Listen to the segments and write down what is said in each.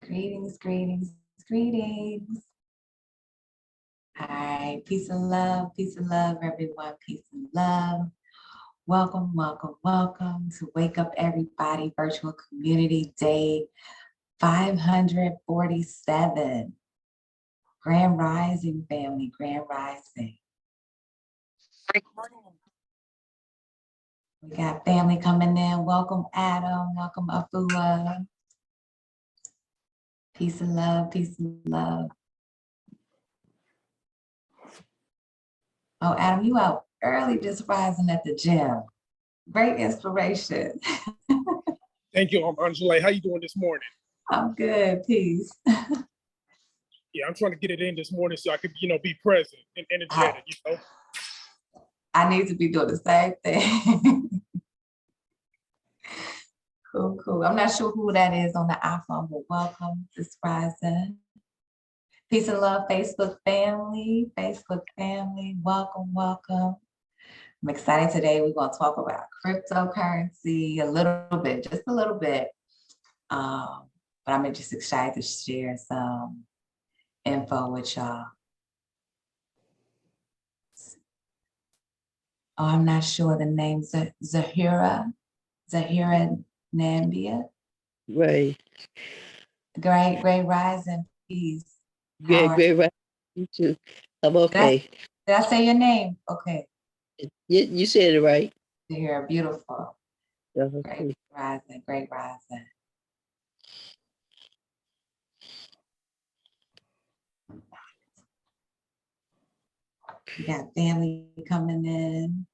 Greetings, greetings, greetings. All right, peace and love, everyone, peace and love. Welcome, welcome, welcome to Wake Up Everybody Virtual Community Day 547. Grand Rising, family, Grand Rising. We got family coming in. Welcome, Adam. Welcome, Afua. Peace and love, peace and love. Oh, Adam, you out early just rising at the gym. Great inspiration. Thank you, Angelé. How you doing this morning? I'm good, peace. Yeah, I'm trying to get it in this morning so I could, be present and energetic, I need to be doing the same thing. Cool, cool. I'm not sure who that is on the iPhone, but welcome this rising. Peace and love, Facebook family, welcome, welcome. I'm excited today. We're going to talk about cryptocurrency a little bit, just a little bit. But I'm just excited to share some info with y'all. Oh, I'm not sure the name. Zahira Nambia. Right. Great rising, peace. Great rising. You too. I'm okay. Did I say your name? Okay. You said it right. Zahira, beautiful. Okay. Great rising. We got family coming in.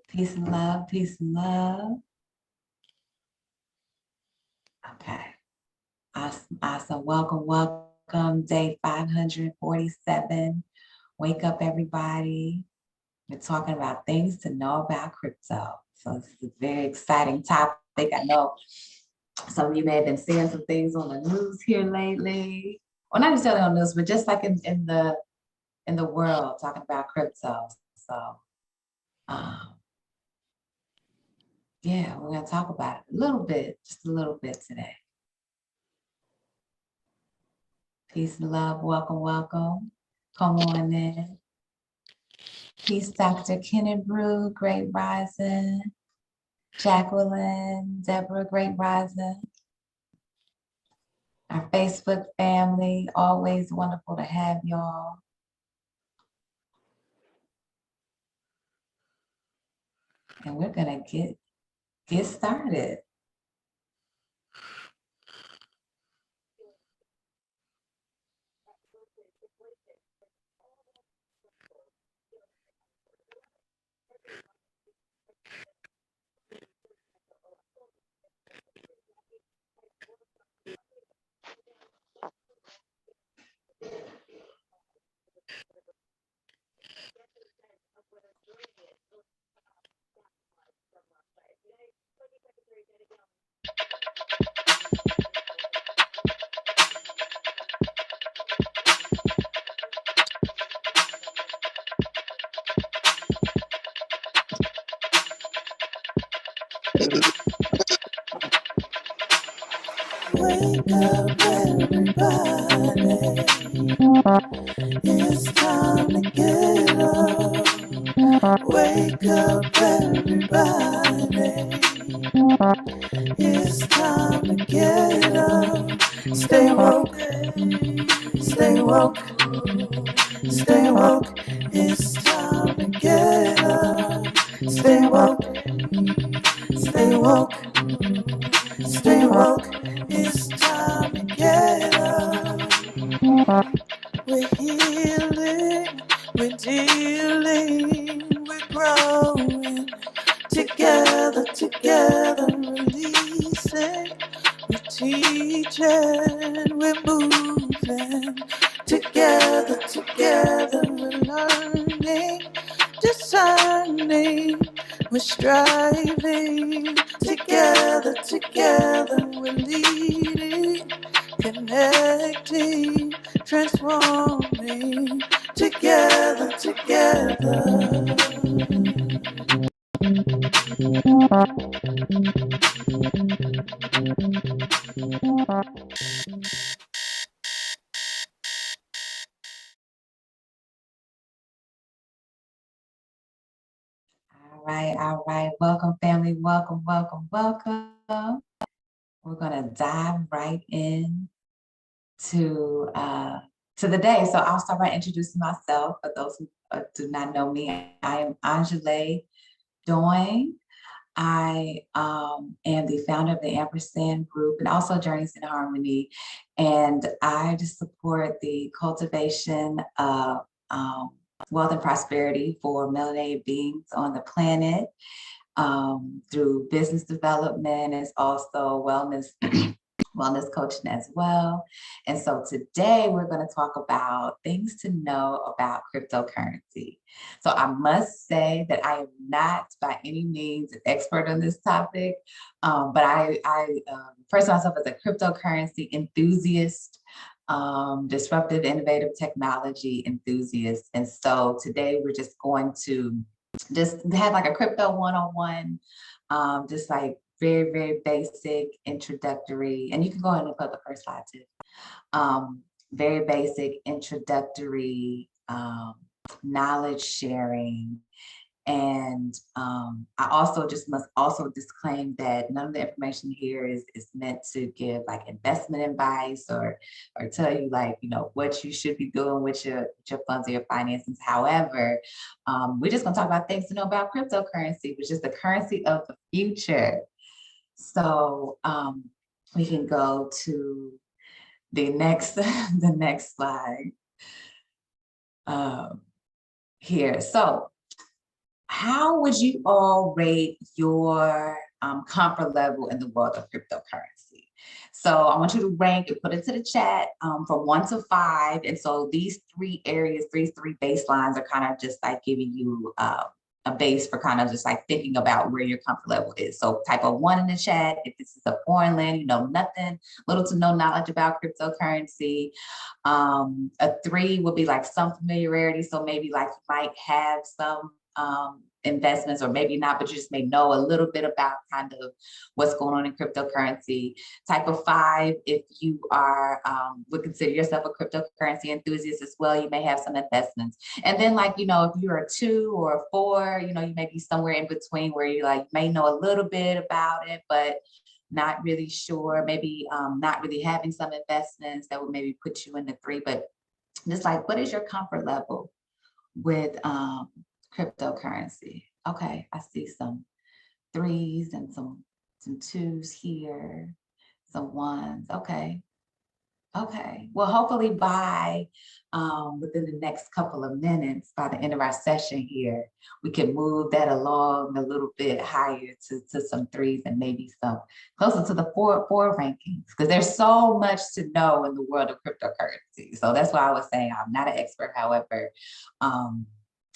Peace and love, peace and love. Okay. Awesome. Welcome. Day 547. Wake up, everybody. We're talking about things to know about crypto. So this is a very exciting topic. I know some of you may have been seeing some things on the news here lately. Well, not necessarily on news, but just like in the world, talking about crypto. So yeah, we're gonna talk about it a little bit, just a little bit today. Peace and love, welcome. Come on in. Peace, Dr. Kennebrew, great rising. Jacqueline, Deborah, great rising. Our Facebook family, always wonderful to have y'all. And we're gonna get started. Wake up, everybody. It's time to get up. Wake up, everybody. It's time to get up. Stay woke. Stay woke. Stay woke. It's time to get up. Stay woke. Stay woke. Stay woke. It's time to get up. We're healing, we're dealing, we're growing. Together, releasing. We're teaching, we're moving. Together, we're learning, discerning. We're striving. Together, we're leading. Connecting, transforming. together, together. All right. Welcome, family. Welcome, welcome, welcome. We're gonna dive right in to the day. So I'll start by introducing myself. For those who do not know me, I am Angelé Doyne. I am the founder of the Ampersand Group and also Journeys in Harmony. And I just support the cultivation of wealth and prosperity for melanated beings on the planet through business development. It's also wellness wellness coaching as well. And so today we're going to talk about things to know about cryptocurrency. So I must say that I am not by any means an expert on this topic, but I refer myself as a cryptocurrency enthusiast, disruptive, innovative technology enthusiast. And so today we're just going to just have like a crypto one-on-one, just like very, very basic introductory, and you can go ahead and put the first slide too. Very basic introductory knowledge sharing. And I also just must also disclaim that none of the information here is meant to give like investment advice or tell you like, you know, what you should be doing with your funds or your finances. However, we're just gonna talk about things to know about cryptocurrency, which is the currency of the future. So we can go to the next the next slide here. So how would you all rate your comfort level in the world of cryptocurrency? So I want you to rank and put it to the chat from 1 to 5. And so these three areas, these three baselines are kind of just like giving you a base for kind of just like thinking about where your comfort level is. So type a 1 in the chat if this is a foreign land, you know nothing, little to no knowledge about cryptocurrency. A 3 would be like some familiarity. So maybe like you might have some investments or maybe not, but you just may know a little bit about kind of what's going on in cryptocurrency. Type of 5, if you are would consider yourself a cryptocurrency enthusiast as well, you may have some investments. And then like, you know, if you're a 2 or a 4, you know, you may be somewhere in between where you like may know a little bit about it, but not really sure, maybe not really having some investments that would maybe put you in the 3. But just like, what is your comfort level with cryptocurrency? Okay, I see some 3s and some 2s here, some 1s. Okay. Well, hopefully by within the next couple of minutes, by the end of our session here, we can move that along a little bit higher to some 3s and maybe some closer to the 4 rankings, because there's so much to know in the world of cryptocurrency. So that's why I was saying I'm not an expert. However,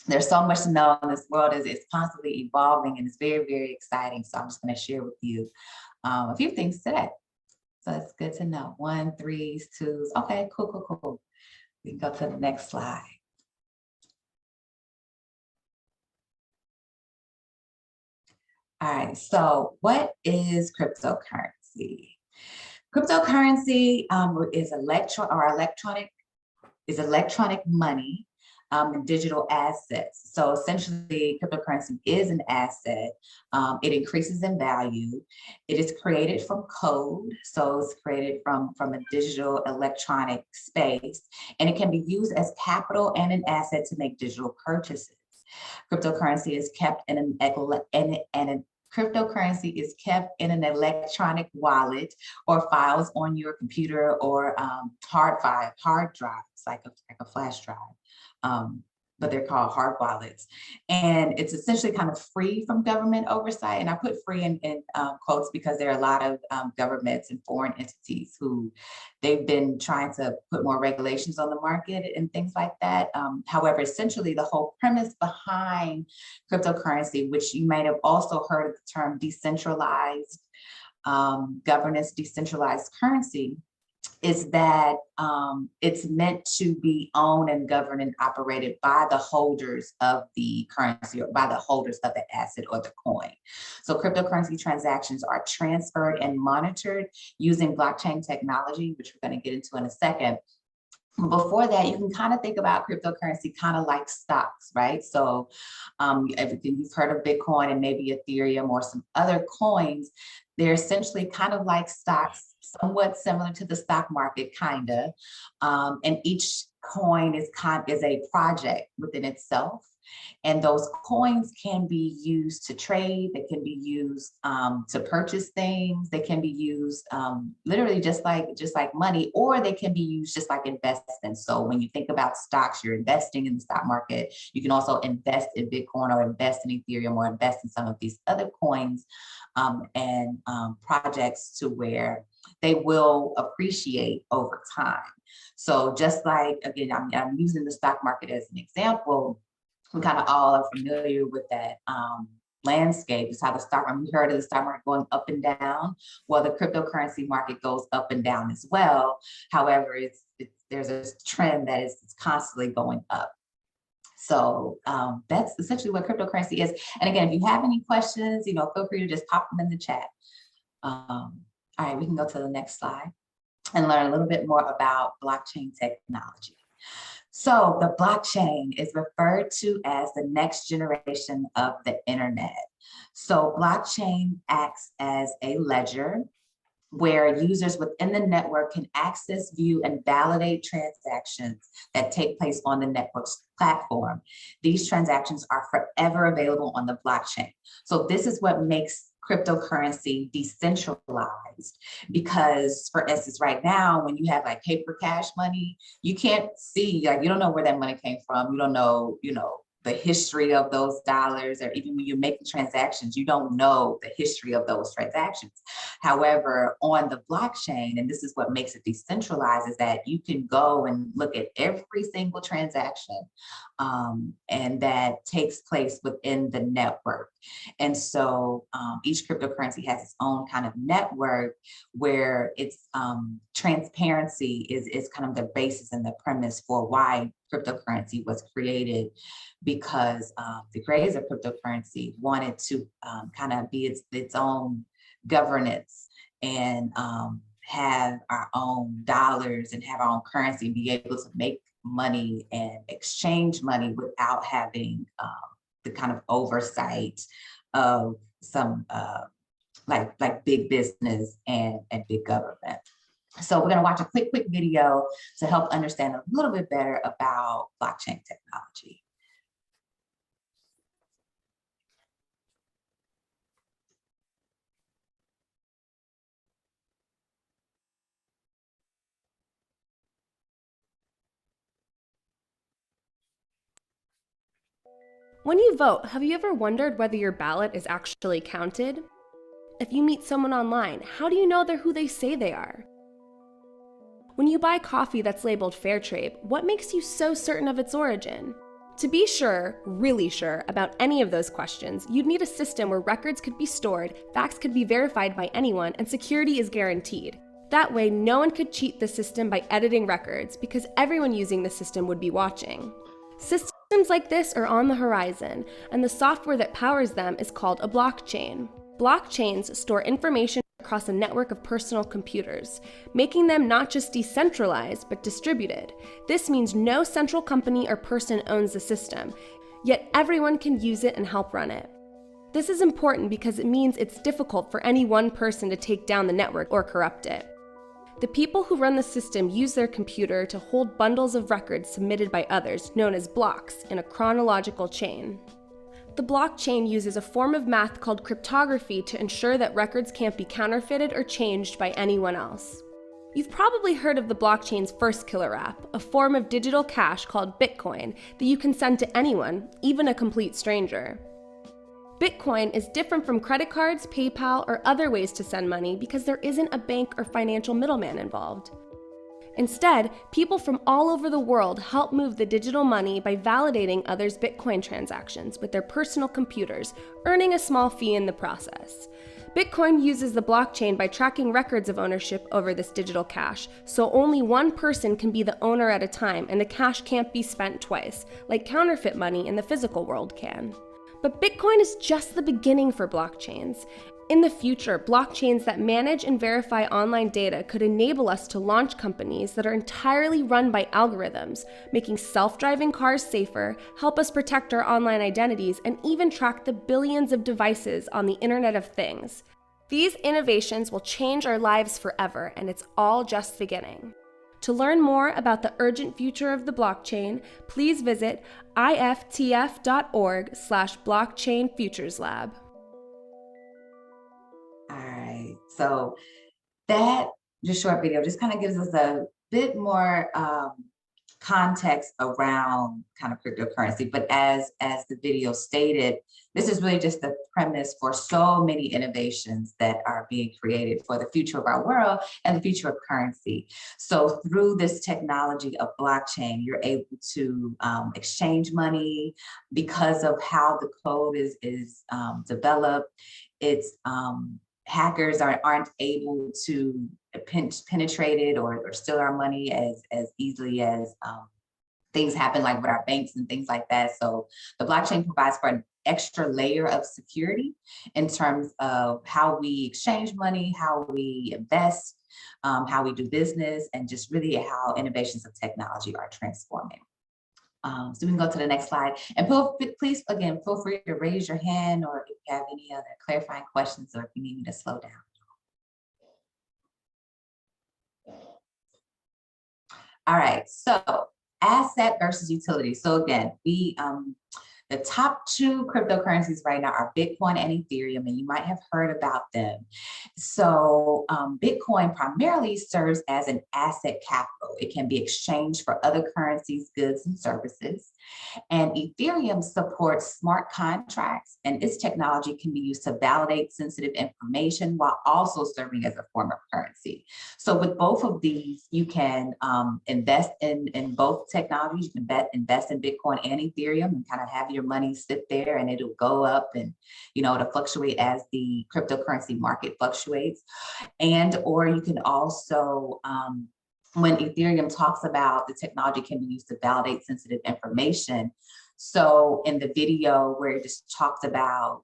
there's so much to know in this world. It's constantly evolving and it's very, very exciting. So I'm just going to share with you a few things today. So it's good to know. 1, 3s, 2s. Okay, cool. We can go to the next slide. All right, so what is cryptocurrency? Cryptocurrency is electronic money and digital assets. So essentially, cryptocurrency is an asset. It increases in value. It is created from code. So it's created from a digital electronic space, and it can be used as capital and an asset to make digital purchases. Cryptocurrency is kept in cryptocurrency is kept in an electronic wallet or files on your computer or hard drives, like a flash drive. But they're called hard wallets. And it's essentially kind of free from government oversight. And I put free in quotes because there are a lot of governments and foreign entities who they've been trying to put more regulations on the market and things like that. However, essentially the whole premise behind cryptocurrency, which you might have also heard of the term decentralized governance, decentralized currency, is that it's meant to be owned and governed and operated by the holders of the currency or by the holders of the asset or the coin. So cryptocurrency transactions are transferred and monitored using blockchain technology, which we're going to get into in a second. Before that, you can kind of think about cryptocurrency kind of like stocks, right? So everything you've heard of Bitcoin and maybe Ethereum or some other coins, they're essentially kind of like stocks, somewhat similar to the stock market, kind of. And each coin is a project within itself. And those coins can be used to trade, they can be used to purchase things, they can be used literally just like money, or they can be used just like investments. So when you think about stocks, you're investing in the stock market. You can also invest in Bitcoin or invest in Ethereum or invest in some of these other coins and projects to where they will appreciate over time. So just like, again, I'm using the stock market as an example. We kind of all are familiar with that landscape. It's how the stock market, we heard of the stock market going up and down. Well, the cryptocurrency market goes up and down as well. However, there's a trend that it's constantly going up. So that's essentially what cryptocurrency is. And again, if you have any questions, feel free to just pop them in the chat. All right, we can go to the next slide and learn a little bit more about blockchain technology. So the blockchain is referred to as the next generation of the internet. So blockchain acts as a ledger where users within the network can access, view, and validate transactions that take place on the network's platform. These transactions are forever available on the blockchain. So this is what makes cryptocurrency decentralized, because for instance, right now, when you have like paper cash money, you can't see, like, you don't know where that money came from. You don't know, the history of those dollars, or even when you make the transactions, you don't know the history of those transactions. However, on the blockchain, and this is what makes it decentralized, is that you can go and look at every single transaction and that takes place within the network. And so each cryptocurrency has its own kind of network where its transparency is kind of the basis and the premise for why cryptocurrency was created, because the creators of cryptocurrency wanted to kind of be its own governance and have our own dollars and have our own currency, be able to make money and exchange money without having the kind of oversight of some like big business and big government. So we're going to watch a quick video to help understand a little bit better about blockchain technology. When you vote, have you ever wondered whether your ballot is actually counted? If you meet someone online, how do you know they're who they say they are? When you buy coffee that's labeled fair trade, what makes you so certain of its origin? To be sure, really sure, about any of those questions, you'd need a system where records could be stored, facts could be verified by anyone, and security is guaranteed. That way, no one could cheat the system by editing records, because everyone using the system would be watching. Systems like this are on the horizon, and the software that powers them is called a blockchain. Blockchains store information across a network of personal computers, making them not just decentralized, but distributed. This means no central company or person owns the system, yet everyone can use it and help run it. This is important because it means it's difficult for any one person to take down the network or corrupt it. The people who run the system use their computer to hold bundles of records submitted by others, known as blocks, in a chronological chain. The blockchain uses a form of math called cryptography to ensure that records can't be counterfeited or changed by anyone else. You've probably heard of the blockchain's first killer app, a form of digital cash called Bitcoin that you can send to anyone, even a complete stranger. Bitcoin is different from credit cards, PayPal, or other ways to send money because there isn't a bank or financial middleman involved. Instead, people from all over the world help move the digital money by validating others' Bitcoin transactions with their personal computers, earning a small fee in the process. Bitcoin uses the blockchain by tracking records of ownership over this digital cash, so only one person can be the owner at a time and the cash can't be spent twice, like counterfeit money in the physical world can. But Bitcoin is just the beginning for blockchains. In the future, blockchains that manage and verify online data could enable us to launch companies that are entirely run by algorithms, making self-driving cars safer, help us protect our online identities, and even track the billions of devices on the Internet of Things. These innovations will change our lives forever, and it's all just beginning. To learn more about the urgent future of the blockchain, please visit iftf.org/blockchainfutureslab. All right, so that just short video just kind of gives us a bit more context around kind of cryptocurrency. But as the video stated, this is really just the premise for so many innovations that are being created for the future of our world and the future of currency. So through this technology of blockchain, you're able to exchange money because of how the code is developed. It's hackers aren't able to penetrate it or steal our money as easily as things happen like with our banks and things like that. So the blockchain provides for an extra layer of security in terms of how we exchange money, how we invest, how we do business, and just really how innovations of technology are transforming. So we can go to the next slide, and please, again, feel free to raise your hand, or if you have any other clarifying questions, or if you need me to slow down. All right, so asset versus utility. So again, the top two cryptocurrencies right now are Bitcoin and Ethereum, and you might have heard about them. So Bitcoin primarily serves as an asset capital. It can be exchanged for other currencies, goods, and services. And Ethereum supports smart contracts, and its technology can be used to validate sensitive information while also serving as a form of currency. So with both of these, you can invest in both technologies. You can invest in Bitcoin and Ethereum and kind of have your money sit there, and it'll go up, and it'll fluctuate as the cryptocurrency market fluctuates. And or you can also when Ethereum talks about the technology can be used to validate sensitive information. So in the video where it just talked about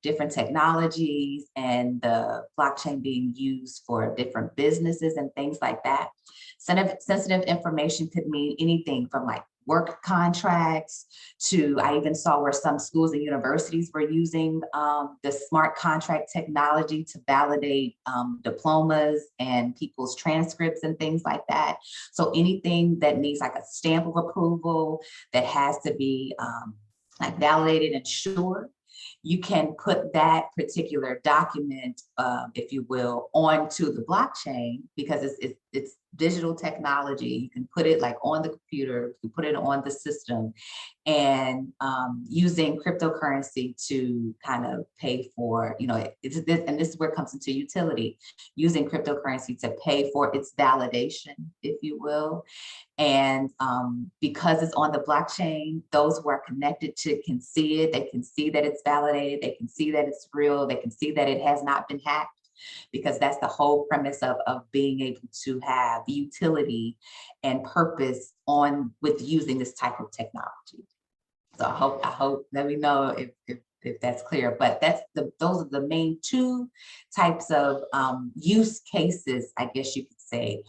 different technologies and the blockchain being used for different businesses and things like that, sensitive information could mean anything from like work contracts to, I even saw where some schools and universities were using the smart contract technology to validate diplomas and people's transcripts and things like that. So anything that needs like a stamp of approval that has to be like validated and sure, you can put that particular document, if you will, onto the blockchain because it's digital technology. You can put it like on the computer, you put it on the system, and using cryptocurrency to kind of pay for, and this is where it comes into utility, using cryptocurrency to pay for its validation, if you will. And because it's on the blockchain, those who are connected to can see it. They can see that it's validated. They can see that it's real. They can see that it has not been hacked, because that's the whole premise of being able to have utility and purpose with using this type of technology. So I hope let me know if that's clear, but those are the main two types of use cases, I guess you could say,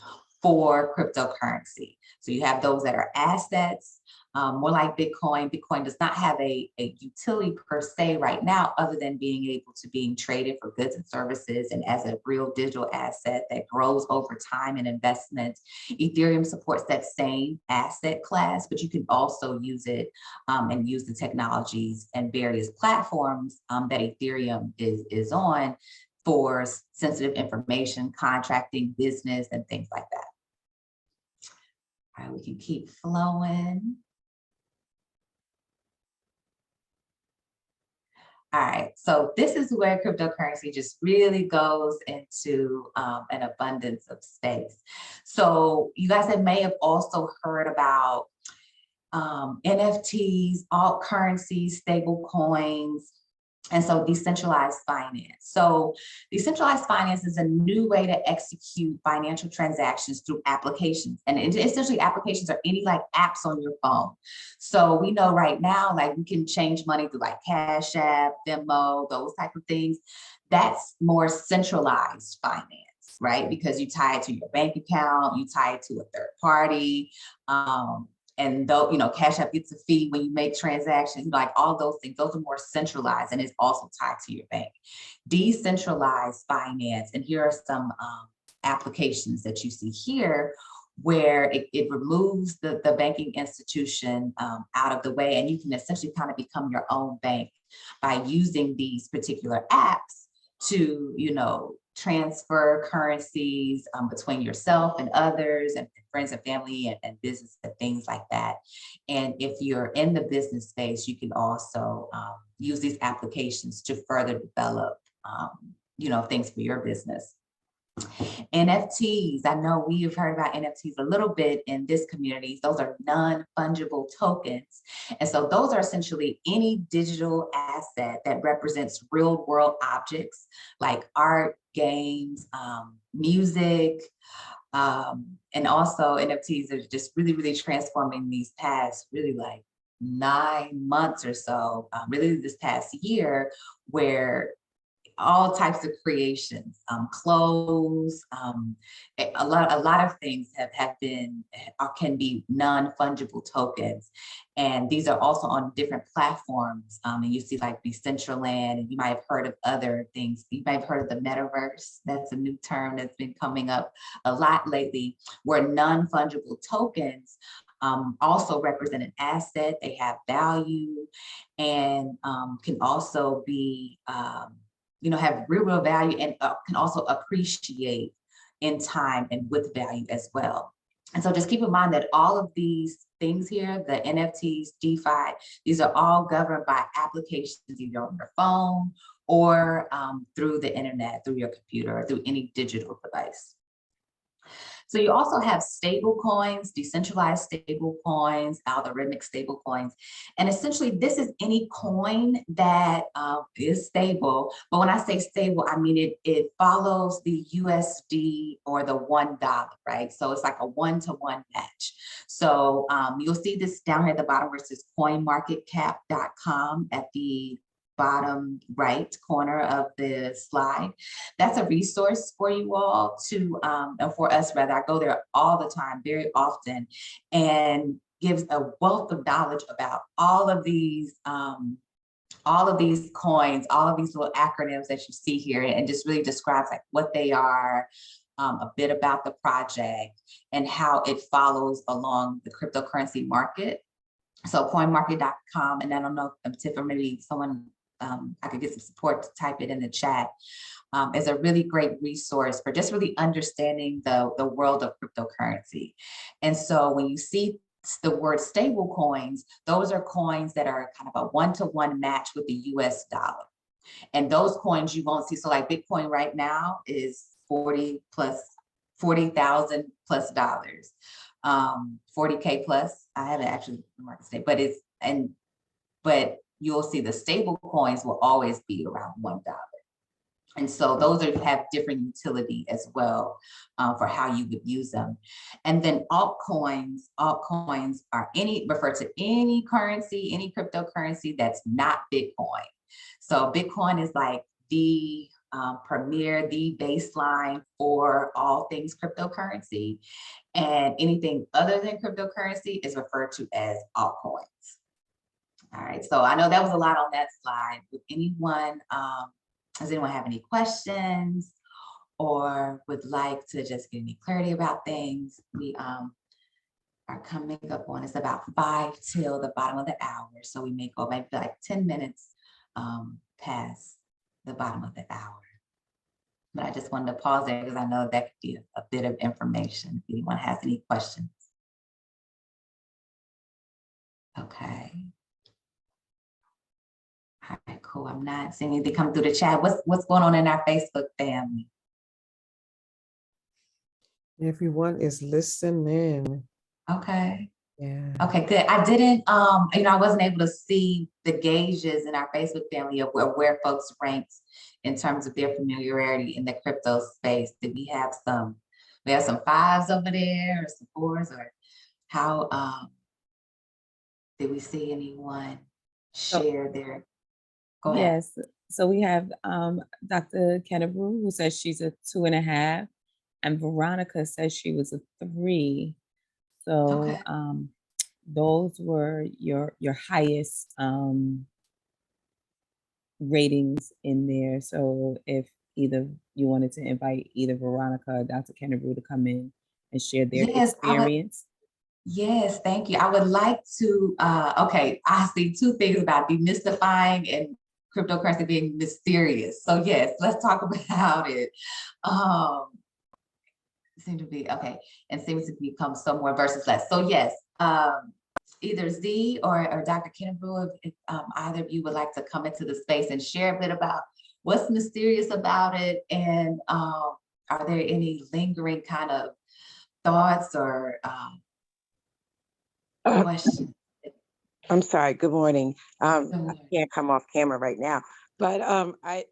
for cryptocurrency. So you have those that are assets, more like Bitcoin. Bitcoin does not have a utility per se right now, other than being able to being traded for goods and services and as a real digital asset that grows over time and investment. Ethereum supports that same asset class, but you can also use it and use the technologies and various platforms that Ethereum is on for sensitive information, contracting, business, and things like that. All right, we can keep flowing. All right, so this is where cryptocurrency just really goes into an abundance of space. So you guys may have also heard about NFTs, alt currencies, stable coins, And so decentralized finance. So decentralized finance is a new way to execute financial transactions through applications. And essentially applications are any like apps on your phone. So we know right now, like we can change money through like Cash App, Venmo, those type of things. That's more centralized finance, right? Because you tie it to your bank account, you tie it to a third party. And though, you know, Cash App gets a fee when you make transactions, like all those things, those are more centralized and it's also tied to your bank. Decentralized finance, and here are some applications that you see here where it removes the banking institution out of the way, and you can essentially kind of become your own bank by using these particular apps to, you know, transfer currencies between yourself and others and friends and family and business and things like that. And if you're in the business space, you can also use these applications to further develop, you know, things for your business. NFTs, I know we have heard about NFTs a little bit in this community. Those are non-fungible tokens. And so those are essentially any digital asset that represents real world objects like art, games, music, and also NFTs are just really, really transforming these past really like 9 months or so, really this past year, where all types of creations, clothes, a lot of things have been or can be non-fungible tokens, and these are also on different platforms. And you see like Decentraland, and you might have heard of other things. You might have heard of the metaverse. That's a new term that's been coming up a lot lately, where non-fungible tokens also represent an asset. They have value and can also be you know, have real value and can also appreciate in time and with value as well. And so just keep in mind that all of these things here, the NFTs, DeFi, these are all governed by applications either on your phone or through the internet, through your computer, or through any digital device. So you also have stable coins, decentralized stable coins, algorithmic stable coins. And essentially this is any coin that is stable. But when I say stable, I mean it follows the USD or the $1, right? So it's like a 1-to-1 match. So you'll see this down here at the bottom where it says coinmarketcap.com at the bottom right corner of the slide. That's a resource for you all to, for us rather, I go there all the time, very often, and gives a wealth of knowledge about all of these coins, all of these little acronyms that you see here, and just really describes like what they are, a bit about the project and how it follows along the cryptocurrency market. So coinmarket.com, and I don't know if Tiff or maybe someone, I could get some support to type it in the chat, is a really great resource for just really understanding the world of cryptocurrency. And so when you see the word stable coins, those are coins that are kind of a 1-to-1 match with the US dollar. And those coins you won't see. So like Bitcoin right now is 40,000 plus dollars, 40K plus. I haven't actually market state, but you'll see the stable coins will always be around $1. And so those have different utility as well for how you would use them. And then altcoins are refer to any currency, any cryptocurrency that's not Bitcoin. So Bitcoin is like the premier, the baseline for all things cryptocurrency. And anything other than cryptocurrency is referred to as altcoins. All right, so I know that was a lot on that slide. Would anyone, does anyone have any questions or would like to just get any clarity about things? We are coming up on, it's about 5 till the bottom of the hour. So we may go maybe like 10 minutes past the bottom of the hour. But I just wanted to pause there because I know that could be a bit of information if anyone has any questions. Okay. All right, cool. I'm not seeing anything come through the chat. What's going on in our Facebook family? Everyone is listening. Okay. Yeah. Okay, good. I didn't, I wasn't able to see the gauges in our Facebook family of where folks ranked in terms of their familiarity in the crypto space. Did we have some fives over there or some fours, or how, did we see anyone So share their, go ahead. yes, so we have Dr. Kennebrew, who says she's a 2.5, and Veronica says she was a 3. So Okay, those were your highest ratings in there. So if either you wanted to invite either Veronica or Dr. Kennebrew to come in and share their yes, experience. yes, thank you. I would like to, okay, I see two things about demystifying and cryptocurrency being mysterious. So yes, let's talk about it. Um, seem to be, okay, and seems to become some more versus less. So yes, either Z or Dr. Kinnebrew, if either of you would like to come into the space and share a bit about what's mysterious about it, and are there any lingering kind of thoughts or Uh, questions? I'm sorry. Good morning. Good I morning. can't come off camera right now, but I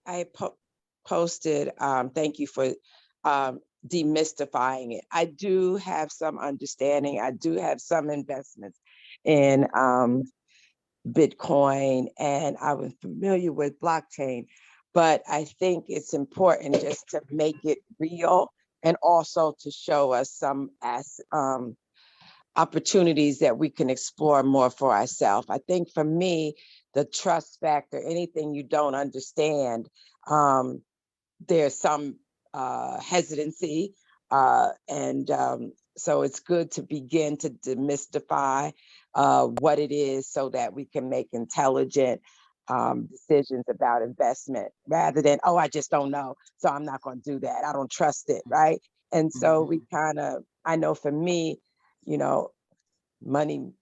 posted. Thank you for demystifying it. I do have some understanding. I do have some investments in Bitcoin, and I was familiar with blockchain, but I think it's important just to make it real and also to show us some opportunities that we can explore more for ourselves. I think for me, the trust factor, anything you don't understand, there's some hesitancy. So it's good to begin to demystify what it is so that we can make intelligent decisions about investment rather than, oh, I just don't know, so I'm not going to do that. I don't trust it, right? And so we kind of, I know for me, you know, money,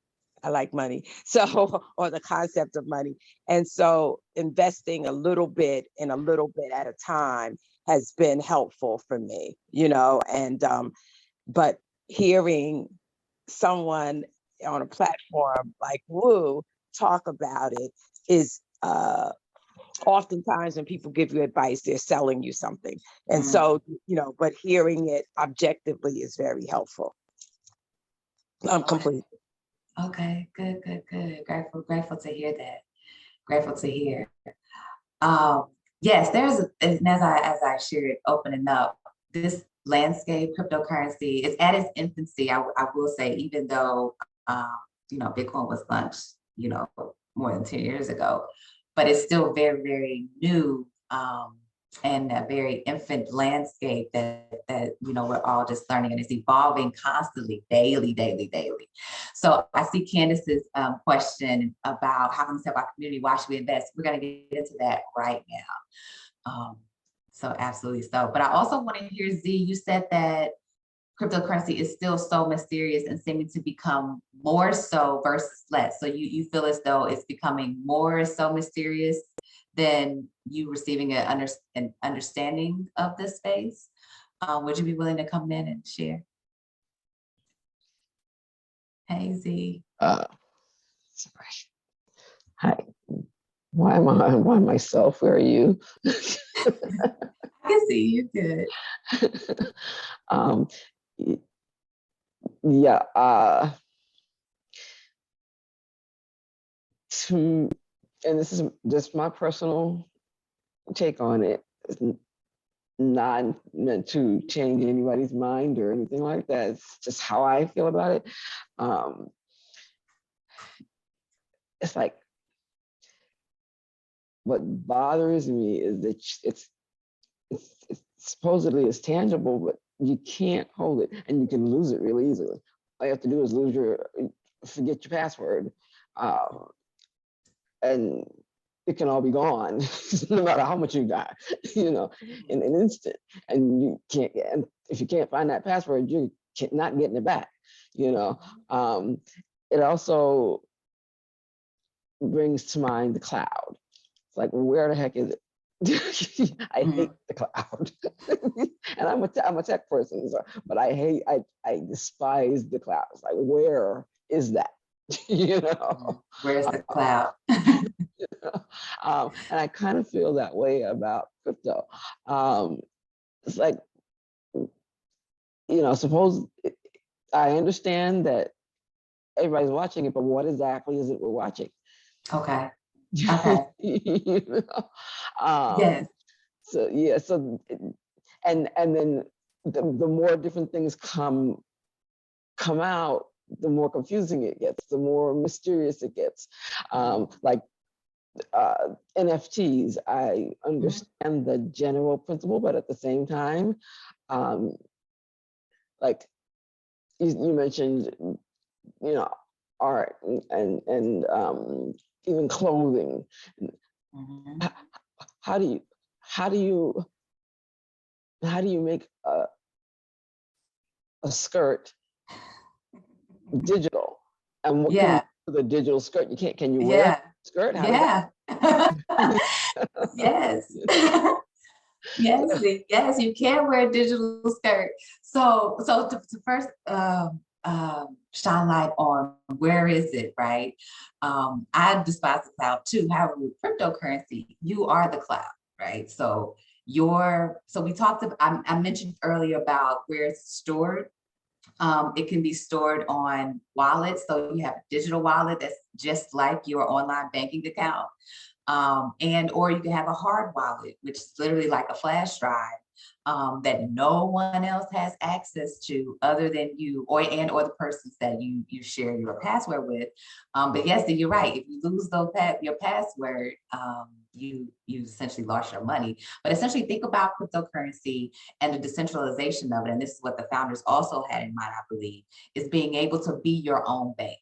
I like money. So, or the concept of money. And so investing a little bit and a little bit at a time has been helpful for me, and, but hearing someone on a platform like Woo talk about it is, oftentimes when people give you advice, they're selling you something. And so, but hearing it objectively is very helpful. I'm complete. Okay, good, good, good. Grateful to hear that. Grateful to hear. Yes, and as I shared, opening up this landscape, cryptocurrency is at its infancy. I will say, even though Bitcoin was launched, more than 10 years ago, but it's still very, very new, and a very infant landscape that we're all just learning, and it's evolving constantly, daily, daily, daily. So I see Candace's question about how can we help our community, why should we invest? We're going to get into that right now. So absolutely so. But I also want to hear, Z, you said that cryptocurrency is still so mysterious and seeming to become more so versus less. So you feel as though it's becoming more so mysterious than you receiving an understanding of this space. Would you be willing to come in and share? Hey, Z. Sorry. Hi. Why myself? Where are you? I can see you good. um, yeah. And this is just my personal take on it. It's not meant to change anybody's mind or anything like that. It's just how I feel about it. It's like, what bothers me is that it's supposedly it's tangible, but you can't hold it, and you can lose it really easily. All you have to do is forget your password, and it can all be gone, no matter how much you got, in an instant. And you can't, and if you can't find that password, you're not getting it back. It also brings to mind the cloud. It's like, where the heck is it? I hate the cloud. And I'm a tech person, but I despise the cloud. It's like, where is that? You know, Where's the cloud? and I kind of feel that way about crypto. It's like, suppose I understand that everybody's watching it, but what exactly is it we're watching? Okay. Okay. You know? Yes. So yeah, and then the more different things come out, the more confusing it gets, the more mysterious it gets. Like NFTs, I understand the general principle, but at the same time, like you mentioned, art and even clothing. How do you make a skirt digital? And what can you Yeah. do with a digital skirt? You can't. Can you wear Yeah. a skirt? How Yeah. Yes. Yes, yes, you can wear a digital skirt. So to first shine light on where is it, right? I despise the cloud too. However, with cryptocurrency, you are the cloud, right? So we talked about, I mentioned earlier about where it's stored. It can be stored on wallets. So you have a digital wallet that's just like your online banking account. And or you can have a hard wallet, which is literally like a flash drive that no one else has access to other than you or the persons that you share your password with. But yes, you're right. If you lose your password, you essentially lost your money. But essentially, think about cryptocurrency and the decentralization of it. And this is what the founders also had in mind, I believe, is being able to be your own bank.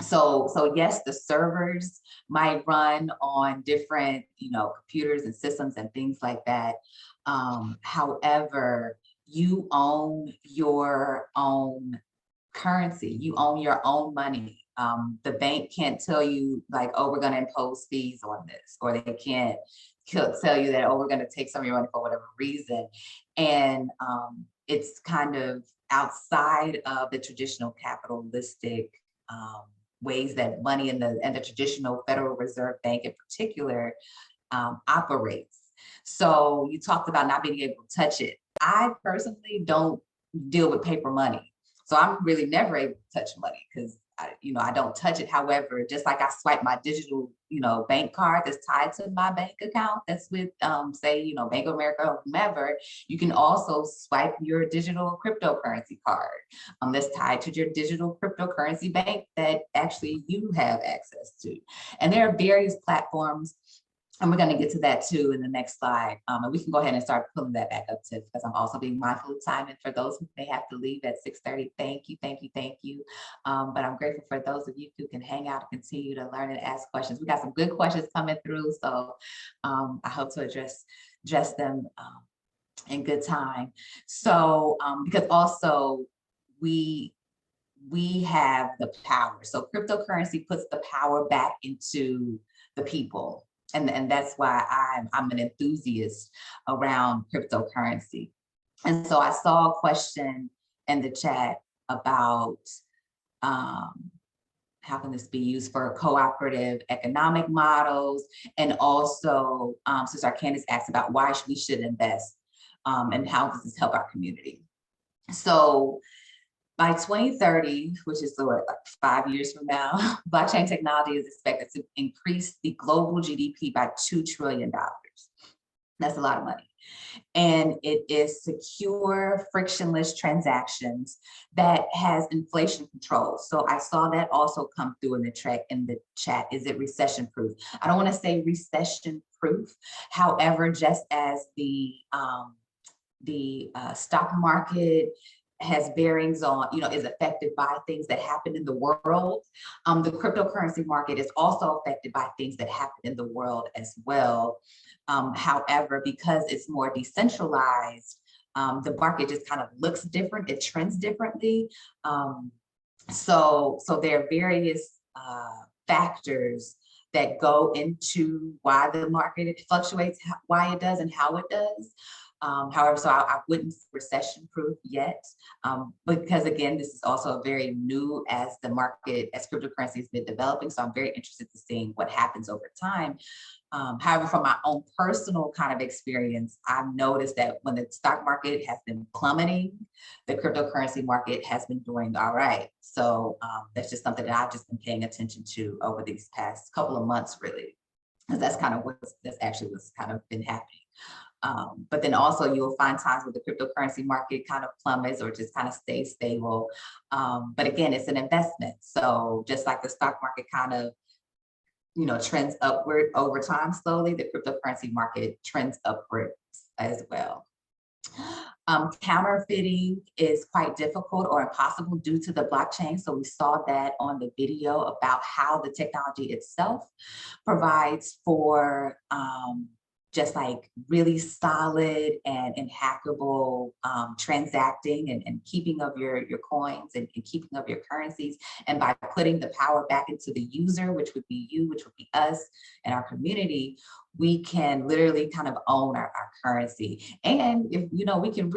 So yes, the servers might run on different, computers and systems and things like that. However, you own your own currency. You own your own money. The bank can't tell you like, oh, we're going to impose fees on this, or they can't tell you that, oh, we're going to take some of your money for whatever reason. And it's kind of outside of the traditional capitalistic ways that money and the traditional Federal Reserve Bank in particular operates. So you talked about not being able to touch it. I personally don't deal with paper money. So I'm really never able to touch money because I don't touch it. However, just like I swipe my digital, bank card that's tied to my bank account, that's with, say, Bank of America or whomever, you can also swipe your digital cryptocurrency card that's tied to your digital cryptocurrency bank that actually you have access to. And there are various platforms. And we're going to get to that too in the next slide. And we can go ahead and start pulling that back up too, because I'm also being mindful of time. And for those who may have to leave at 6:30, thank you, thank you, thank you. But I'm grateful for those of you who can hang out and continue to learn and ask questions. We got some good questions coming through. So I hope to address them in good time. So because also we have the power. So cryptocurrency puts the power back into the people. And that's why I'm an enthusiast around cryptocurrency. And so I saw a question in the chat about how can this be used for cooperative economic models? And also, Sister Candace asked about why we should invest and how does this help our community? So by 2030, which is like 5 years from now, blockchain technology is expected to increase the global GDP by $2 trillion. That's a lot of money. And it is secure, frictionless transactions that has inflation control. So I saw that also come through in the chat. Is it recession proof? I don't want to say recession proof. However, just as the stock market has bearings on, is affected by things that happen in the world. The cryptocurrency market is also affected by things that happen in the world as well. However, because it's more decentralized, the market just kind of looks different, it trends differently. So there are various factors that go into why the market fluctuates, why it does and how it does. However, so I wouldn't recession proof yet, because again, this is also very new as the market, as cryptocurrency has been developing. So I'm very interested in seeing what happens over time. However, from my own personal kind of experience, I've noticed that when the stock market has been plummeting, the cryptocurrency market has been doing all right. So that's just something that I've just been paying attention to over these past couple of months, really, because that's kind of that's actually what's kind of been happening. But then also you'll find times where the cryptocurrency market kind of plummets or just kind of stays stable. But again, it's an investment. So just like the stock market kind of, trends upward over time slowly, the cryptocurrency market trends upwards as well. Counterfeiting is quite difficult or impossible due to the blockchain. So we saw that on the video about how the technology itself provides for just like really solid and hackable transacting and keeping of your coins and keeping of your currencies. And by putting the power back into the user, which would be you, which would be us and our community, we can literally kind of own our currency. And if we can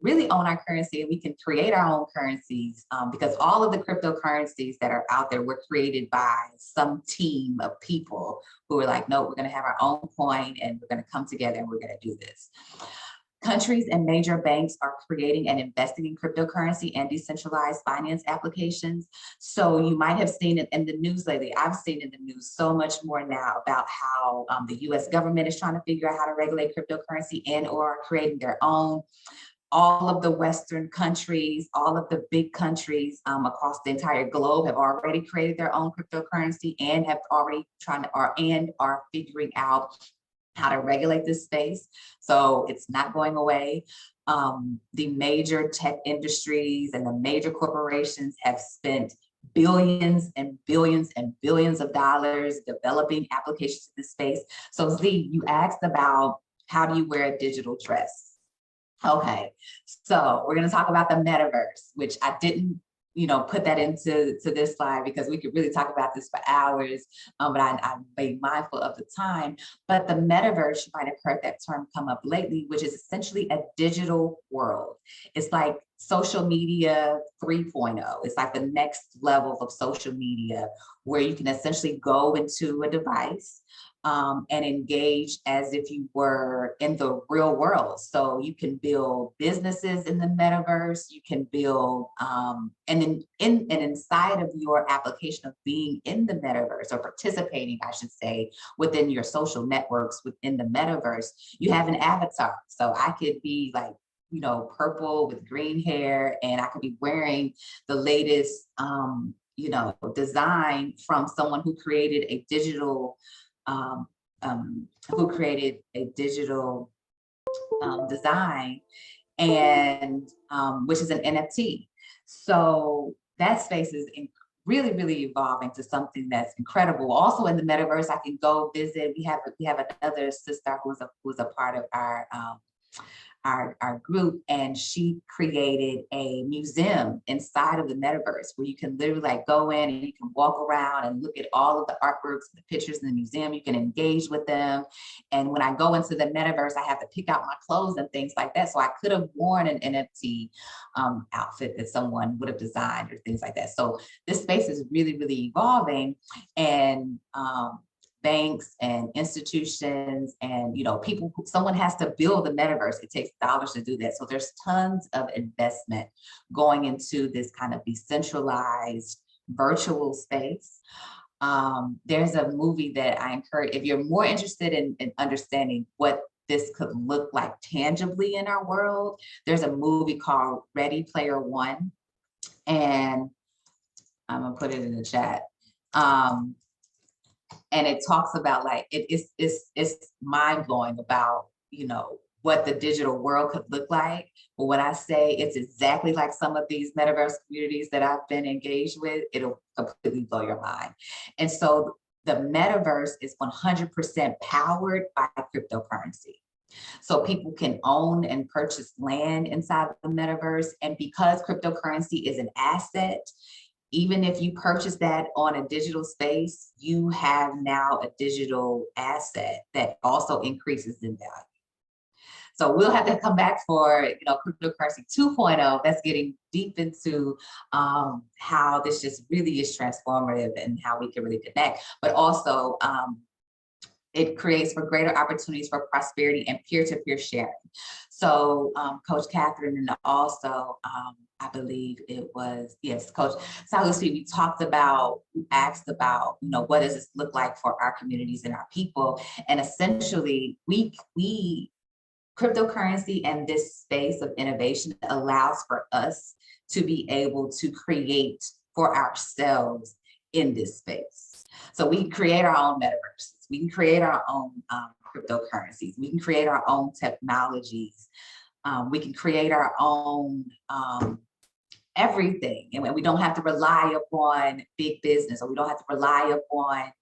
really own our currency, and we can create our own currencies, because all of the cryptocurrencies that are out there were created by some team of people who are like, no, we're going to have our own coin and we're going to come together and we're going to do this. Countries and major banks are creating and investing in cryptocurrency and decentralized finance applications. So you might have seen it in the news lately. I've seen in the news so much more now about how the US government is trying to figure out how to regulate cryptocurrency and or creating their own. All of the Western countries, all of the big countries across the entire globe have already created their own cryptocurrency and have already are figuring out how to regulate this space. So it's not going away. The major tech industries and the major corporations have spent billions and billions and billions of dollars developing applications in this space. So Z, you asked about how do you wear a digital dress? Okay, so we're going to talk about the metaverse, which I didn't put that into this slide because we could really talk about this for hours, but I'm being mindful of the time. But the metaverse, you might have heard that term come up lately, which is essentially a digital world. It's like social media 3.0. It's like the next level of social media where you can essentially go into a device and engage as if you were in the real world. So you can build businesses in the metaverse, you can build, and then inside of your application of being in the metaverse or participating, I should say, within your social networks within the metaverse, you have an avatar. So I could be like, purple with green hair, and I could be wearing the latest, design from someone who created a digital design, and which is an NFT. So that space is really, really evolving to something that's incredible. Also in the metaverse, I can go visit. We have another sister who's a part of our group, and she created a museum inside of the metaverse where you can literally like go in and you can walk around and look at all of the artworks, the pictures in the museum. You can engage with them. And when I go into the metaverse, I have to pick out my clothes and things like that. So I could have worn an NFT outfit that someone would have designed or things like that. So this space is really, really evolving, and banks and institutions and people, someone has to build the metaverse. It takes dollars to do that. So there's tons of investment going into this kind of decentralized virtual space. There's a movie that I encourage, if you're more interested in understanding what this could look like tangibly in our world, there's a movie called Ready Player One, and I'm gonna put it in the chat. And it talks about like it's mind-blowing about what the digital world could look like. But when I say it's exactly like some of these metaverse communities that I've been engaged with, it'll completely blow your mind. And so the metaverse is 100% powered by cryptocurrency. So people can own and purchase land inside the metaverse. And because cryptocurrency is an asset, even if you purchase that on a digital space, you have now a digital asset that also increases in value. So we'll have to come back for, cryptocurrency 2.0. That's getting deep into how this just really is transformative and how we can really connect, but also it creates for greater opportunities for prosperity and peer-to-peer sharing. So Coach Catherine, and also I believe it was, yes, Coach Salusi, we asked about, what does this look like for our communities and our people? And essentially we cryptocurrency and this space of innovation allows for us to be able to create for ourselves in this space. So we can create our own metaverses. We can create our own cryptocurrencies. We can create our own technologies. We can create our own everything. And we don't have to rely upon big business, or we don't have to rely upon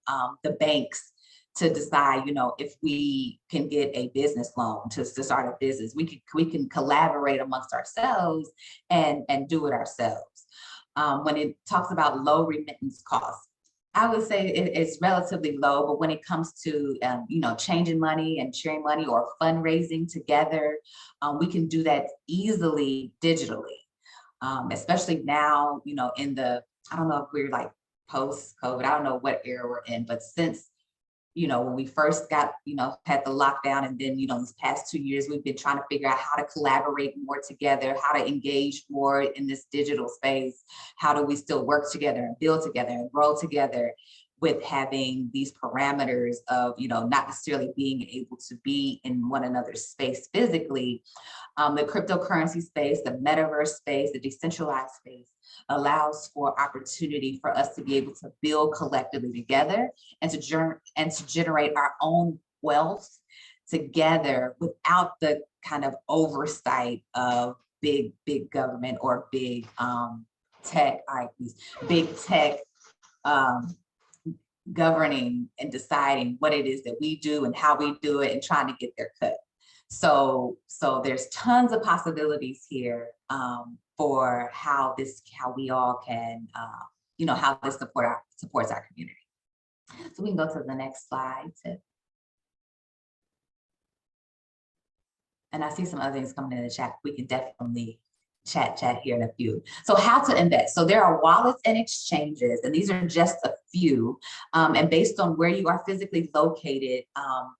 the banks to decide, if we can get a business loan to start a business. We can collaborate amongst ourselves and do it ourselves. When it talks about low remittance costs, I would say it's relatively low, but when it comes to, changing money and sharing money or fundraising together, we can do that easily digitally, especially now, in the, I don't know if we're like post-COVID, I don't know what era we're in, but since, when we first got, had the lockdown, and then, these past 2 years, we've been trying to figure out how to collaborate more together, how to engage more in this digital space. How do we still work together and build together and grow together with having these parameters of, not necessarily being able to be in one another's space physically. The cryptocurrency space, the metaverse space, the decentralized space allows for opportunity for us to be able to build collectively together and to generate our own wealth together without the kind of oversight of big government or big tech, these big tech governing and deciding what it is that we do and how we do it and trying to get their cut. So there's tons of possibilities here for how we all can, how this supports our community. So we can go to the next slide. And I see some other things coming in the chat. We can definitely chat here in a few. So how to invest. So there are wallets and exchanges, and these are just a few. And based on where you are physically located,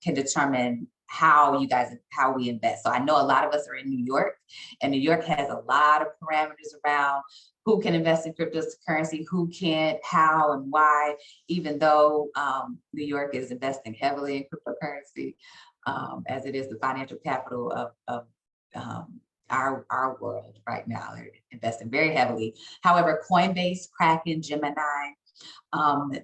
can determine how we invest. So I know a lot of us are in New York, and New York has a lot of parameters around who can invest in cryptocurrency, who can't, how and why, even though New York is investing heavily in cryptocurrency, as it is the financial capital of our world right now. They're investing very heavily. However, Coinbase, Kraken, Gemini,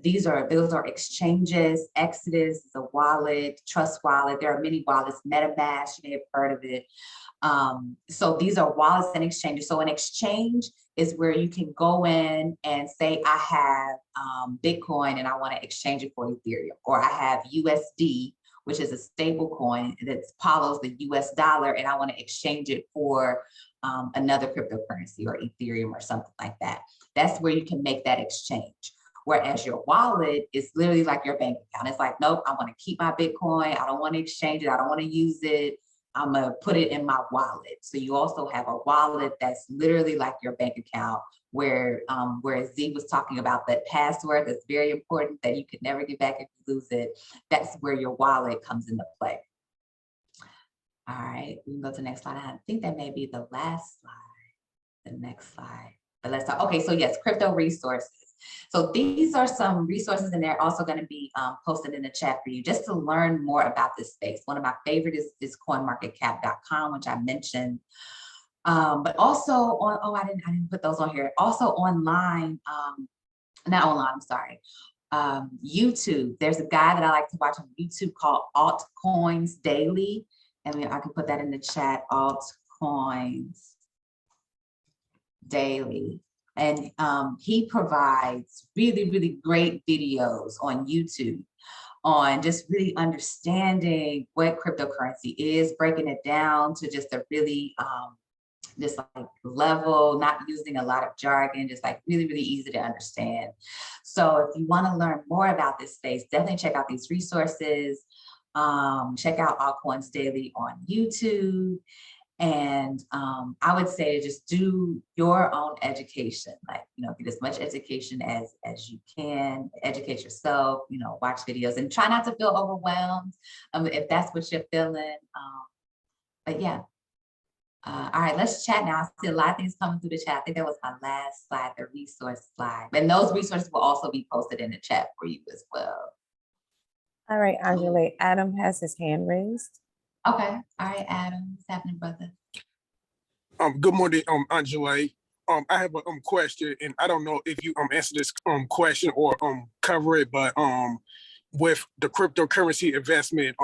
those are exchanges. Exodus is a wallet, Trust Wallet. There are many wallets. MetaMask, you may have heard of it. So these are wallets and exchanges. So an exchange is where you can go in and say, I have Bitcoin and I want to exchange it for Ethereum, or I have USD, which is a stable coin that follows the US dollar, and I want to exchange it for another cryptocurrency or Ethereum or something like that. That's where you can make that exchange. Whereas your wallet is literally like your bank account. It's like, nope, I want to keep my Bitcoin. I don't want to exchange it. I don't want to use it. I'm going to put it in my wallet. So you also have a wallet that's literally like your bank account, where Z was talking about that password that's very important that you could never get back if you lose it. That's where your wallet comes into play. All right, we can go to the next slide. I think that may be the last slide, the next slide. But let's talk. Okay, so yes, crypto resources. So these are some resources, and they're also going to be posted in the chat for you just to learn more about this space. One of my favorite is coinmarketcap.com, which I mentioned. But also on, I didn't put those on here. Also online, not online, I'm sorry. YouTube, there's a guy that I like to watch on YouTube called Altcoins Daily. And I can put that in the chat, Altcoins Daily. And he provides really, really great videos on YouTube on just really understanding what cryptocurrency is, breaking it down to just a really just like level, not using a lot of jargon, just like really, really easy to understand. So if you want to learn more about this space, definitely check out these resources. Check out Altcoins Daily on YouTube. And I would say to just do your own education, like, get as much education as you can, educate yourself, watch videos and try not to feel overwhelmed if that's what you're feeling. But yeah. All right, let's chat now. I see a lot of things coming through the chat. I think that was my last slide, the resource slide. And those resources will also be posted in the chat for you as well. All right, Angelé, Adam has his hand raised. Okay. All right, Adam, what's happening, brother? Good morning, Angelé. I have a question, and I don't know if you answer this question or cover it, but with the cryptocurrency investment,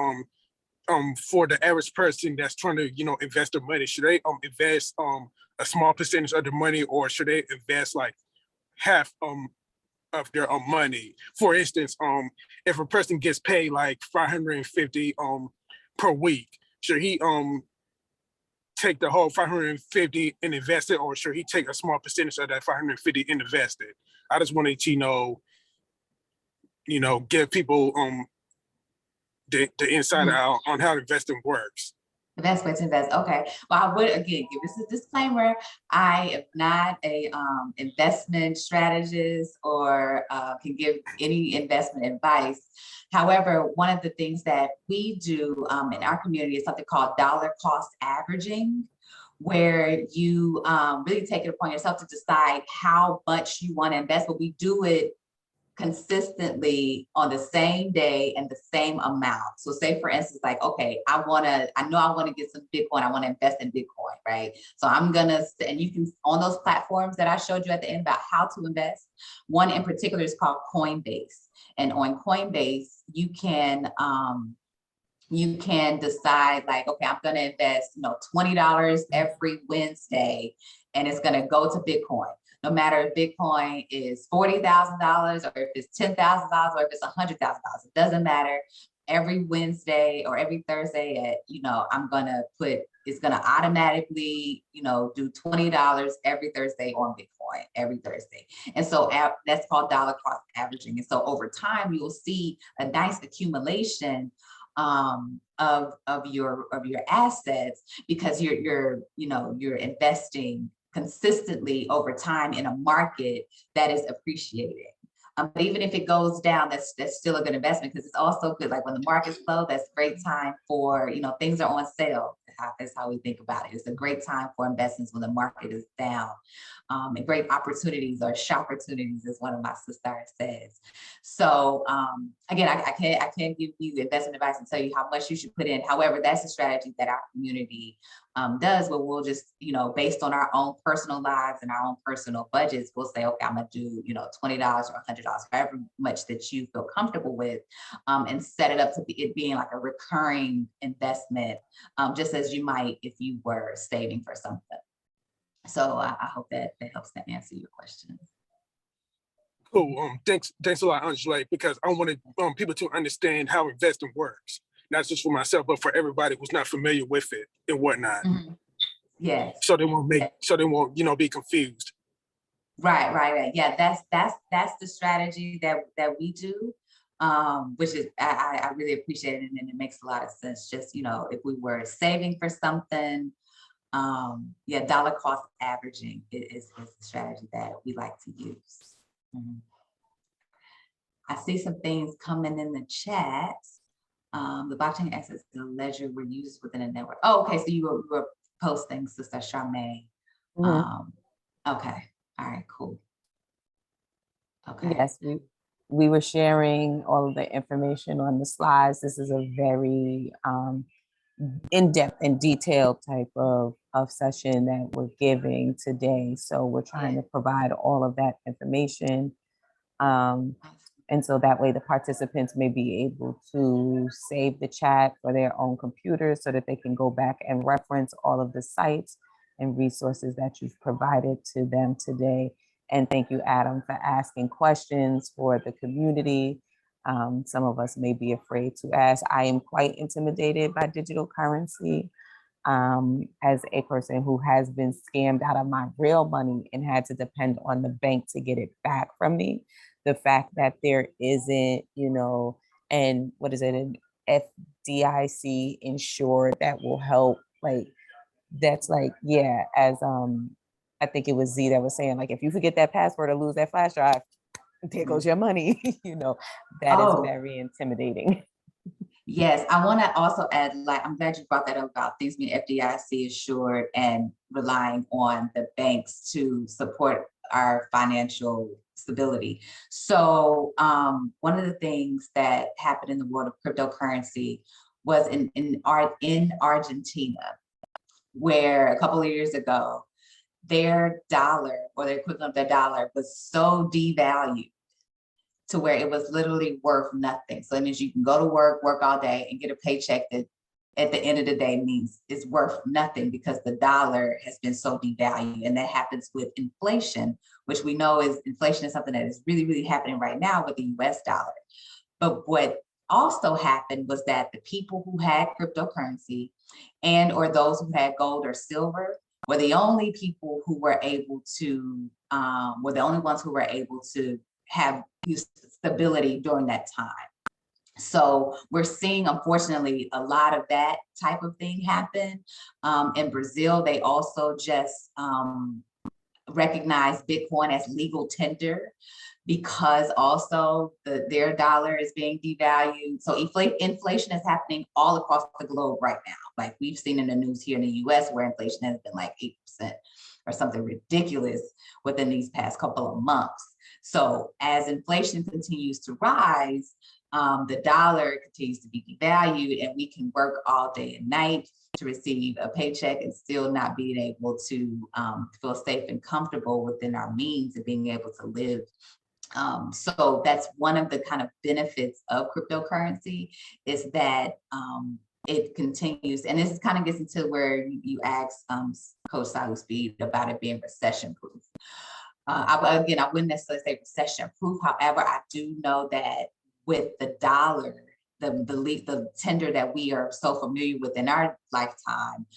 for the average person that's trying to invest their money, should they invest a small percentage of their money, or should they invest like half of their money? For instance, if a person gets paid like 550 per week, should he take the whole 550 and invest it, or should he take a small percentage of that 550 and invest it? I just wanted to give people the inside out on how investing works. The best way to invest. Okay. Well, I would again give this a disclaimer. I am not a investment strategist or can give any investment advice. However, one of the things that we do in our community is something called dollar cost averaging, where you really take it upon yourself to decide how much you want to invest, but we do it consistently on the same day and the same amount. So say for instance, like, okay, I know I want to get some Bitcoin. I want to invest in Bitcoin, right? So I'm gonna, and you can, on those platforms that I showed you at the end about how to invest, one in particular is called Coinbase. And on Coinbase, you can decide like, okay, I'm going to invest, $20 every Wednesday, and it's going to go to Bitcoin. No matter if Bitcoin is $40,000 or if it's $10,000 or if it's $100,000, it doesn't matter. Every Wednesday or every Thursday at, I'm going to it's going to automatically, do $20 every Thursday on Bitcoin every Thursday. And so that's called dollar cost averaging. And so over time, you'll see a nice accumulation of your assets, because you're investing consistently over time in a market that is appreciating. But even if it goes down, that's still a good investment, because it's also good. Like when the market's low, that's a great time for, things are on sale. That's how we think about it. It's a great time for investments when the market is down. And great opportunities or shopportunities, as one of my sisters says. So again, I can't give you investment advice and tell you how much you should put in. However, that's a strategy that our community does, where we'll just, based on our own personal lives and our own personal budgets, we'll say, okay, I'm gonna do, $20 or $100, however much that you feel comfortable with, and set it up to it being like a recurring investment, just as you might if you were saving for something. So I hope that helps to answer your question. Cool. Thanks a lot, Angelé, because I wanted people to understand how investing works, not just for myself, but for everybody who's not familiar with it and whatnot. Mm-hmm. Yes. So they won't be confused. Right. Yeah, that's the strategy that we do, which is I really appreciate it, and it makes a lot of sense. Just if we were saving for something, dollar cost averaging is the strategy that we like to use. Mm-hmm. I see some things coming in the chat. The blockchain acts as the ledger we're used within a network. Oh, okay. So you were posting, Sister Charmaine. Mm-hmm. Okay. All right, cool. Okay. Yes, we were sharing all of the information on the slides. This is a very in-depth and detailed type of session that we're giving today. So we're trying to provide all of that information. And so that way the participants may be able to save the chat for their own computers so that they can go back and reference all of the sites and resources that you've provided to them today. And thank you, Adam, for asking questions for the community. Some of us may be afraid to ask. I am quite intimidated by digital currency. As a person who has been scammed out of my real money and had to depend on the bank to get it back from me, the fact that there isn't, and what is it, FDIC insured that will help. Like, that's like, yeah, as I think it was Z that was saying, like, if you forget that password or lose that flash drive, there goes your money. You know, that is Oh, very intimidating. yes, I want to also add, like, I'm glad you brought that up about things being FDIC assured and relying on the banks to support our financial stability. So one of the things that happened in the world of cryptocurrency was in Argentina, where a couple of years ago, their dollar or the equivalent of their dollar was so devalued to where it was literally worth nothing. So it means you can go to work all day and get a paycheck that at the end of the day means it's worth nothing because the dollar has been so devalued. And that happens with inflation, which we know is inflation is something that is really, really happening right now with the US dollar. But what also happened was that the people who had cryptocurrency and or those who had gold or silver were the only people who were able to, were the only ones who were able to have stability during that time. So we're seeing, unfortunately, a lot of that type of thing happen. In Brazil, they also just recognize Bitcoin as legal tender because also their dollar is being devalued. So inflation is happening all across the globe right now. Like we've seen in the news here in the US where inflation has been like 8% or something ridiculous within these past couple of months. So as inflation continues to rise, the dollar continues to be devalued and we can work all day and night to receive a paycheck and still not being able to feel safe and comfortable within our means of being able to live. So that's one of the kind of benefits of cryptocurrency is that it continues, and this kind of gets into where you asked Coach Salu Speed about it being recession proof. I wouldn't necessarily say recession proof. However, I do know that with the dollar, the tender that we are so familiar with in our lifetime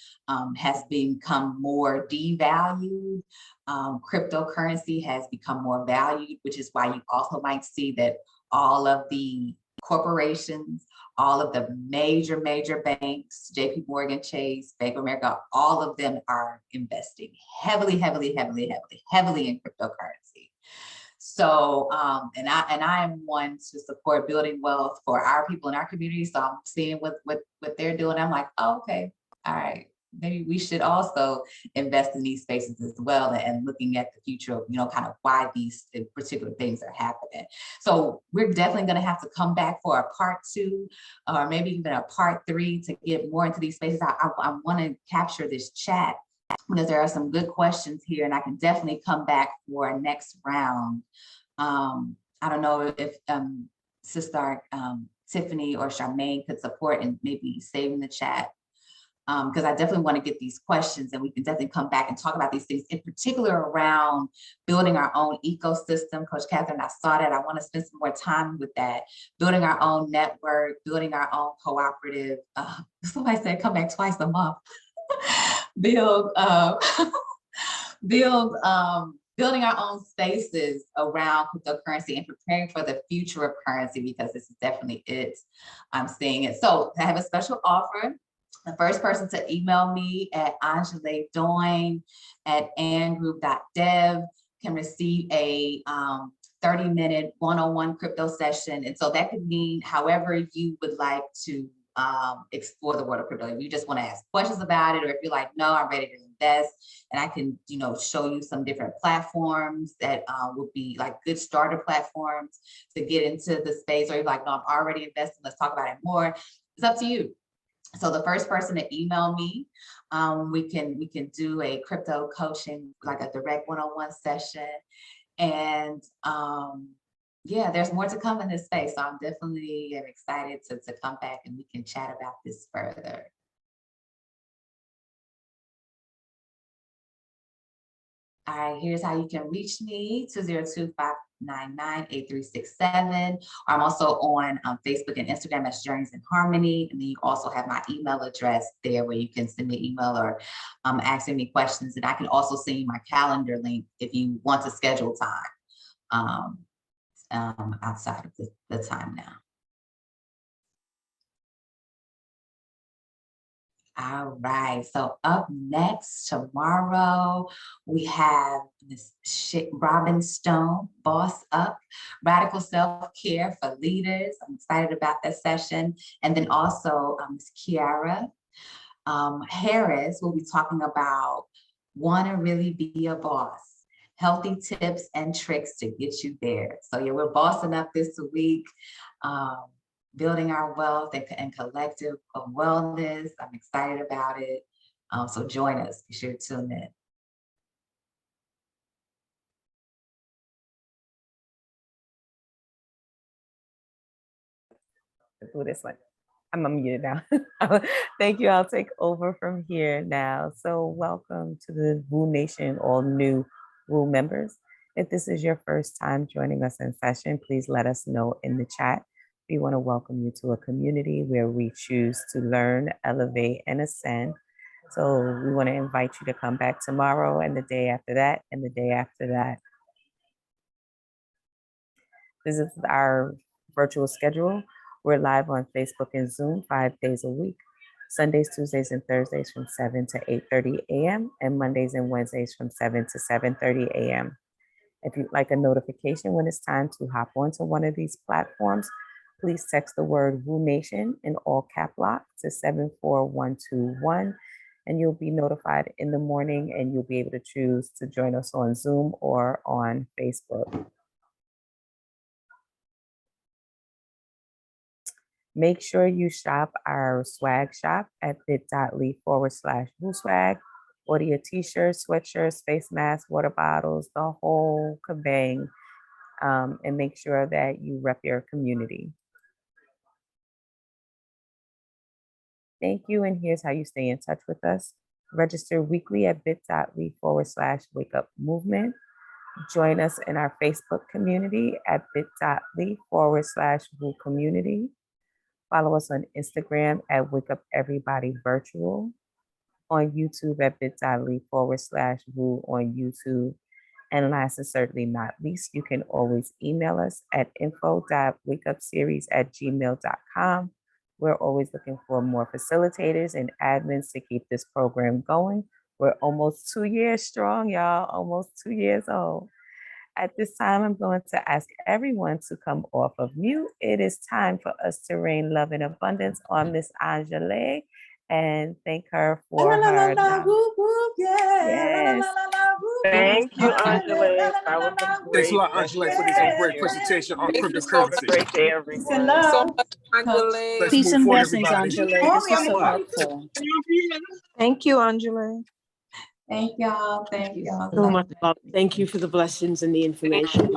has become more devalued. Cryptocurrency has become more valued, which is why you also might see that all of the corporations, all of the major banks, JP Morgan Chase, Bank of America, all of them are investing heavily in cryptocurrency. So, and I am one to support building wealth for our people in our community. So I'm seeing what they're doing. I'm like, oh, okay, all right, maybe we should also invest in these spaces as well and looking at the future of, you know, kind of why these particular things are happening. So we're definitely going to have to come back for a part 2 or maybe even a part 3 to get more into these spaces. I want to capture this chat because there are some good questions here and I can definitely come back for a next round. I don't know if Sister Tiffany or Charmaine could support and maybe save in the chat because I definitely want to get these questions and we can definitely come back and talk about these things, in particular around building our own ecosystem. Coach Catherine, I saw that. I want to spend some more time with that, building our own network, building our own cooperative. Somebody said come back twice a month. Building our own spaces around cryptocurrency and preparing for the future of currency, because this is definitely it. I'm seeing it. So I have a special offer. The first person to email me at Angelé Doyne at angroup.dev can receive a 30-minute one-on-one crypto session. And so that could mean however you would like to explore the world of crypto. If you just want to ask questions about it, or if you're like, no, I'm ready to invest, and I can, you know, show you some different platforms that would be like good starter platforms to get into the space, or you're like, no, I'm already investing, let's talk about it more. It's up to you. So the first person to email me, we can do a crypto coaching, like a direct one-on-one session. And yeah, there's more to come in this space. So I'm definitely excited to come back and we can chat about this further. All right, here's how you can reach me, 202-599-8367. I'm also on Facebook and Instagram as Journeys in Harmony. And then you also have my email address there where you can send me an email or ask me questions. And I can also send you my calendar link if you want to schedule time outside of the time now. All right. So up next tomorrow, we have this Robin Stone, Boss Up, Radical Self-Care for Leaders. I'm excited about that session. And then also Ms. Kiara Harris will be talking about wanna really be a boss, healthy tips and tricks to get you there. So yeah, we're bossing up this week. Building our wealth and collective of wellness. I'm excited about it. So join us. Be sure to tune in. Do this one. I'm muted now. Thank you. I'll take over from here now. So welcome to the Woo Nation, all new Woo members. If this is your first time joining us in session, please let us know in the chat. We want to welcome you to a community where we choose to learn, elevate, and ascend. So we want to invite you to come back tomorrow and the day after that and the day after that. This is our virtual schedule. We're live on Facebook and Zoom 5 days a week, Sundays, Tuesdays, and Thursdays from 7 to 8:30 a.m. and Mondays and Wednesdays from 7 to 7:30 a.m. If you'd like a notification when it's time to hop onto one of these platforms, please text the word Woo Nation in all cap lock to 74121, and you'll be notified in the morning, and you'll be able to choose to join us on Zoom or on Facebook. Make sure you shop our swag shop at bit.ly/WooSwag. Order your t-shirts, sweatshirts, face masks, water bottles, the whole kabang, and make sure that you rep your community. Thank you, and here's how you stay in touch with us. Register weekly at bit.ly/wakeupmovement. Join us in our Facebook community at bit.ly/WooCommunity. Follow us on Instagram at Wake Up Everybody Virtual, on YouTube at bit.ly/Woo on YouTube. And last and certainly not least, you can always email us at info.wakeupseries@gmail.com. We're always looking for more facilitators and admins to keep this program going. We're almost 2 years strong, y'all, almost 2 years old. At this time, I'm going to ask everyone to come off of mute. It is time for us to rain love and abundance on Miss Angelé and thank her for her. Yes. Thank you, Angelé. That was a Thanks a great lot, Angela, for this session. great presentation on Thank you so much. cryptocurrency. Great day, everyone. So much, Angelé. Let's Peace move and forward, blessings, everybody. Angelé. This was so helpful. Thank you, Angelé. Thank y'all. Thank y'all. So much love. Thank you for the blessings and the information.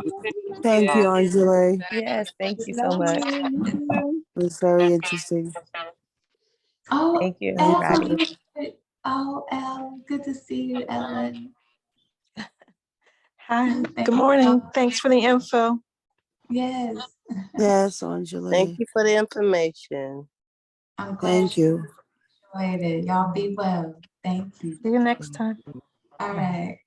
Thank you, Angelé. Yes, thank you so much. It was very interesting. Oh, Thank you. Ellen. Oh, Elle, good to see you, Ellen. Hi. Good morning. Thanks for the info. Yes. Yes, Angelé. Thank you for the information. I'm glad Thank you. you enjoyed it. Y'all be well. Thank you. See you next time. All right.